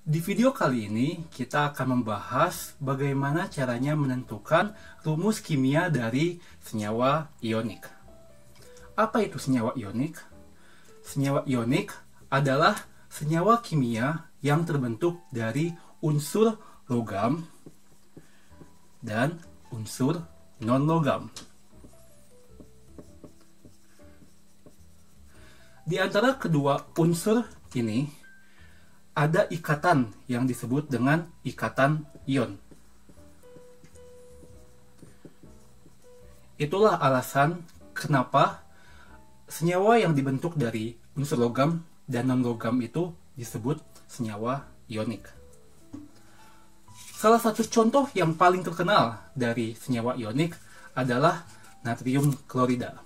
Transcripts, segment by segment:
Di video kali ini kita akan membahas bagaimana caranya menentukan rumus kimia dari senyawa ionik. Apa itu senyawa ionik? Senyawa ionik adalah senyawa kimia yang terbentuk dari unsur logam dan unsur non-logam. Di antara kedua unsur ini ada ikatan yang disebut dengan ikatan ion. Itulah alasan kenapa senyawa yang dibentuk dari unsur logam dan non-logam itu disebut senyawa ionik. Salah satu contoh yang paling terkenal dari senyawa ionik adalah natrium klorida.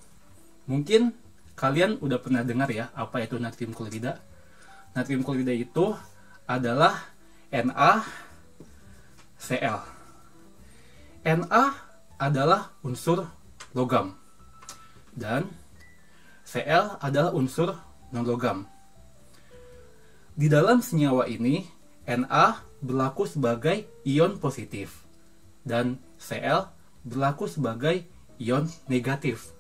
Mungkin kalian udah pernah dengar ya apa itu natrium klorida. Natrium klorida itu adalah NaCl. Na adalah unsur logam dan Cl adalah unsur non-logam. Di dalam senyawa ini, Na berlaku sebagai ion positif dan Cl berlaku sebagai ion negatif.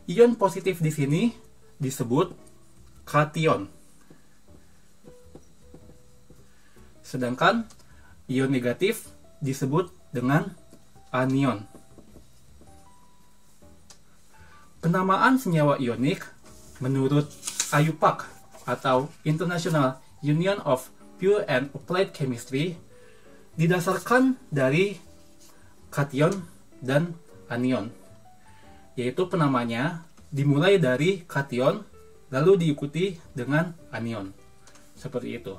Ion positif di sini disebut kation. Sedangkan ion negatif disebut dengan anion. Penamaan senyawa ionik menurut IUPAC atau International Union of Pure and Applied Chemistry didasarkan dari kation dan anion. Yaitu penamanya dimulai dari kation lalu diikuti dengan anion. Seperti itu.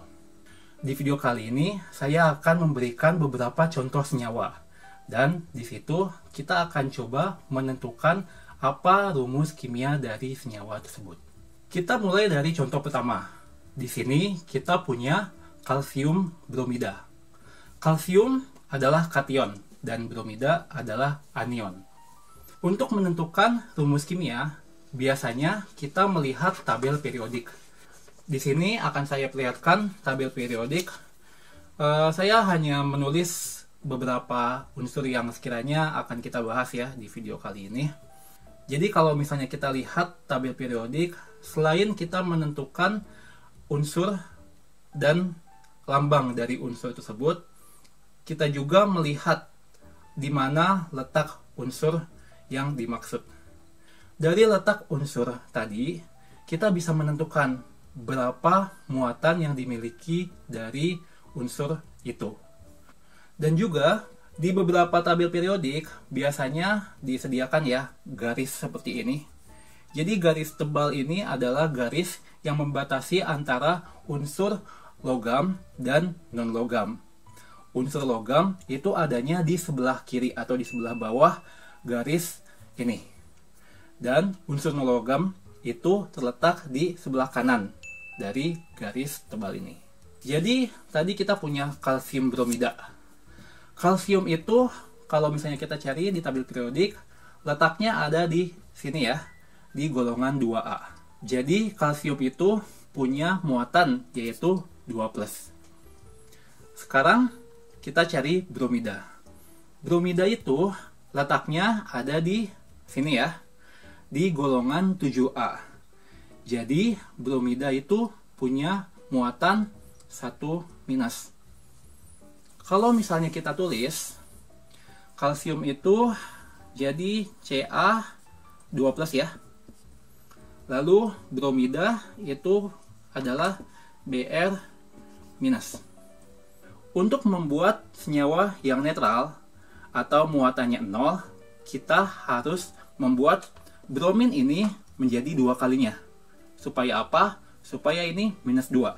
Di video kali ini, saya akan memberikan beberapa contoh senyawa. Dan di situ, kita akan coba menentukan apa rumus kimia dari senyawa tersebut. Kita mulai dari contoh pertama. Di sini, kita punya kalsium bromida. Kalsium adalah kation, dan bromida adalah anion. Untuk menentukan rumus kimia, biasanya kita melihat tabel periodik. Di sini akan saya perlihatkan tabel periodik. Saya hanya menulis beberapa unsur yang sekiranya akan kita bahas ya di video kali ini. Jadi kalau misalnya kita lihat tabel periodik, selain kita menentukan unsur dan lambang dari unsur tersebut, kita juga melihat di mana letak unsur yang dimaksud. Dari letak unsur tadi, kita bisa menentukan berapa muatan yang dimiliki dari unsur itu. Dan juga di beberapa tabel periodik biasanya disediakan ya garis seperti ini. Jadi garis tebal ini adalah garis yang membatasi antara unsur logam dan non-logam. Unsur logam itu adanya di sebelah kiri atau di sebelah bawah garis ini. Dan unsur non-logam itu terletak di sebelah kanan dari garis tebal ini. Jadi tadi kita punya kalsium bromida. Kalsium itu kalau misalnya kita cari di tabel periodik, letaknya ada di sini ya, di golongan 2A. Jadi kalsium itu punya muatan yaitu 2+. Sekarang kita cari bromida. Bromida itu letaknya ada di sini ya, di golongan 7A. Jadi bromida itu punya muatan 1-. Kalau misalnya kita tulis kalsium itu jadi Ca2+ ya. Lalu bromida itu adalah Br-. Untuk membuat senyawa yang netral atau muatannya 0, kita harus membuat bromin ini menjadi 2 kalinya. Supaya apa? Supaya ini -2.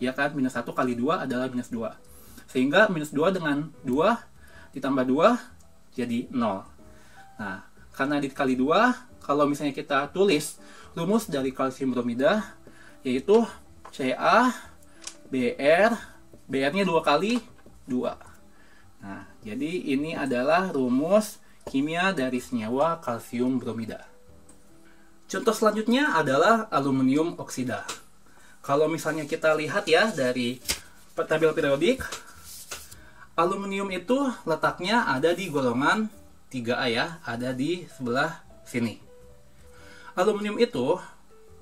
Ya kan? -1 kali 2 adalah -2. Sehingga -2 dengan 2 ditambah 2 jadi 0. Nah, karena dikali 2, kalau misalnya kita tulis rumus dari kalsium bromida, yaitu CaBr, Br-nya 2 kali 2. Nah, jadi ini adalah rumus kimia dari senyawa kalsium bromida. Contoh selanjutnya adalah aluminium oksida. Kalau misalnya kita lihat ya dari tabel periodik, aluminium itu letaknya ada di golongan 3A ya, ada di sebelah sini. Aluminium itu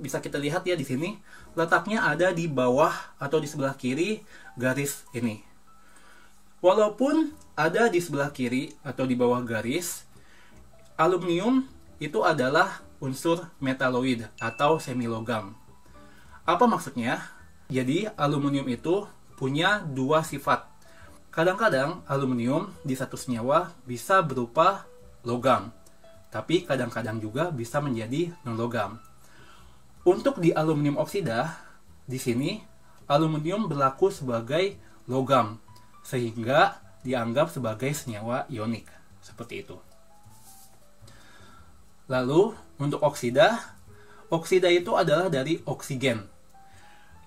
bisa kita lihat ya di sini, letaknya ada di bawah atau di sebelah kiri garis ini. Walaupun ada di sebelah kiri atau di bawah garis, aluminium itu adalah unsur metaloid atau semilogam. Apa maksudnya? Jadi aluminium itu punya dua sifat. Kadang-kadang aluminium di satu senyawa bisa berupa logam, tapi kadang-kadang juga bisa menjadi non-logam. Untuk di aluminium oksida, di sini aluminium berlaku sebagai logam, sehingga dianggap sebagai senyawa ionik, seperti itu. Lalu untuk oksida, oksida itu adalah dari oksigen.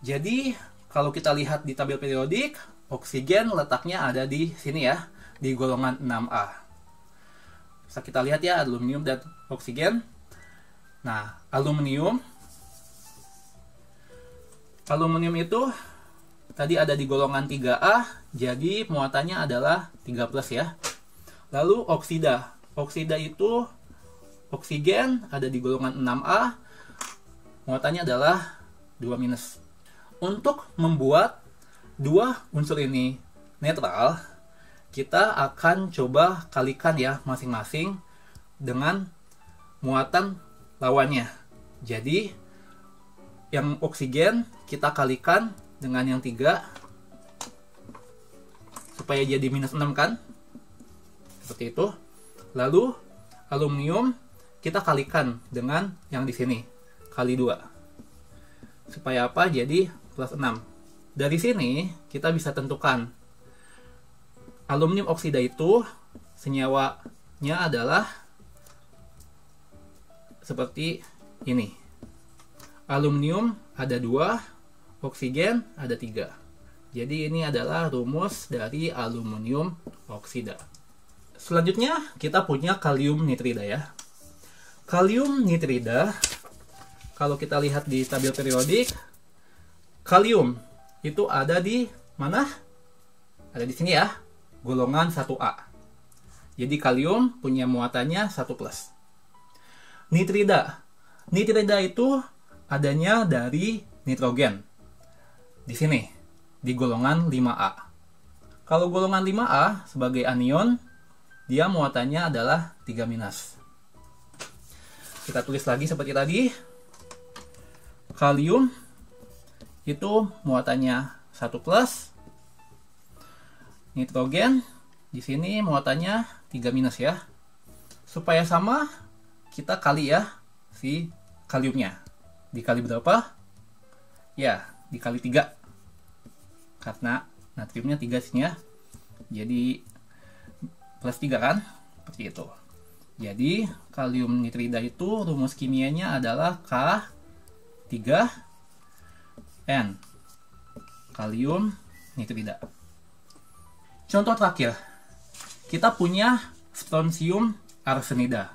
Jadi kalau kita lihat di tabel periodik, oksigen letaknya ada di sini ya, di golongan 6A. Bisa kita lihat ya, aluminium dan oksigen. Nah, aluminium itu tadi ada di golongan 3A, jadi muatannya adalah 3+ ya. Lalu oksida itu oksigen ada di golongan 6A, muatannya adalah 2-. Untuk membuat dua unsur ini netral, kita akan coba kalikan ya masing-masing dengan muatan lawannya. Jadi yang oksigen kita kalikan dengan yang 3 supaya jadi -6 kan, seperti itu. Lalu aluminium kita kalikan dengan yang di sini kali 2 supaya apa, jadi +6. Dari sini kita bisa tentukan aluminium oksida itu senyawanya adalah seperti ini. Aluminium ada 2, oksigen ada 3. Jadi ini adalah rumus dari aluminium oksida. Selanjutnya kita punya kalium nitrida ya. Kalium nitrida, kalau kita lihat di tabel periodik, kalium itu ada di mana? Ada di sini ya, golongan 1A. Jadi kalium punya muatannya 1+. Nitrida itu adanya dari nitrogen. Di sini, di golongan 5A. Kalau golongan 5A sebagai anion, dia muatannya adalah 3-. Kita tulis lagi seperti tadi. Kalium itu muatannya 1+. Nitrogen di sini muatannya 3- ya. Supaya sama, kita kali ya si kaliumnya. Dikali berapa? Ya, dikali 3. Karena natriumnya 3 sini ya. Jadi +3 kan? Seperti itu. Jadi kalium nitrida itu rumus kimianya adalah K3N. Kalium nitrida. Contoh terakhir, kita punya strontium arsenida.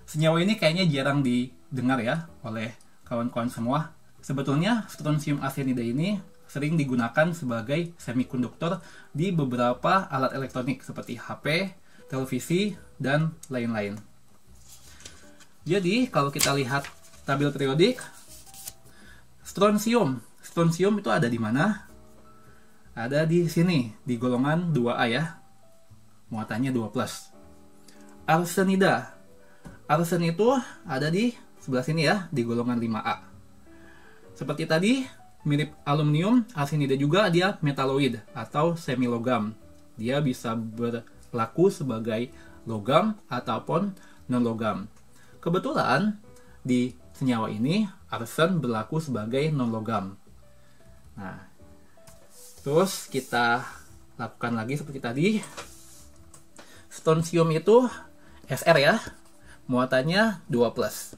Senyawa ini kayaknya jarang didengar ya oleh kawan-kawan semua. Sebetulnya strontium arsenida ini sering digunakan sebagai semikonduktor di beberapa alat elektronik seperti HP, televisi, dan lain-lain. Jadi kalau kita lihat tabel periodik, strontium itu ada di mana? Ada di sini, di golongan 2A ya. Muatannya 2+. Arsen itu ada di sebelah sini ya, di golongan 5A. Seperti tadi, mirip aluminium, arsenida juga dia metaloid atau semilogam. Dia bisa berlaku sebagai logam ataupun non-logam. Kebetulan di senyawa ini arsen berlaku sebagai non-logam. Nah, terus kita lakukan lagi seperti tadi. Strontium itu Sr ya, muatannya 2+.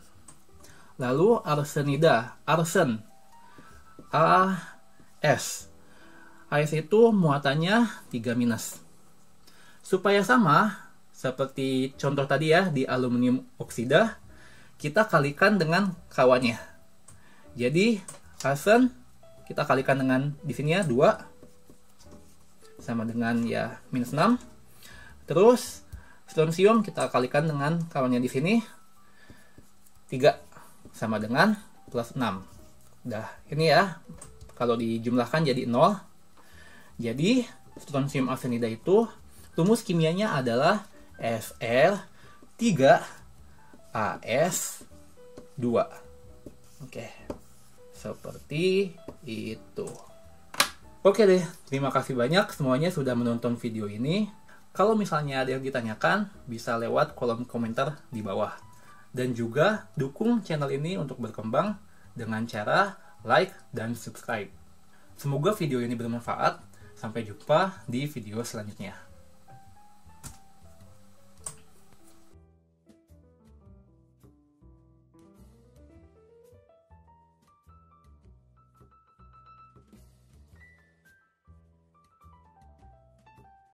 Lalu arsenida, arsen AS. AS itu muatannya 3-. Supaya sama seperti contoh tadi ya di aluminium oksida, kita kalikan dengan kawannya. Jadi arsen kita kalikan dengan di sini ya 2 sama dengan ya minus 6. Terus strontium kita kalikan dengan kawannya di sini 3 sama dengan plus 6. Udah ini ya, kalau dijumlahkan jadi 0. Jadi strontium arsenida itu rumus kimianya adalah Fr3As2. Oke, seperti itu. Oke deh, terima kasih banyak semuanya sudah menonton video ini. Kalau misalnya ada yang ditanyakan, bisa lewat kolom komentar di bawah. Dan juga dukung channel ini untuk berkembang dengan cara like dan subscribe. Semoga video ini bermanfaat. Sampai jumpa di video selanjutnya.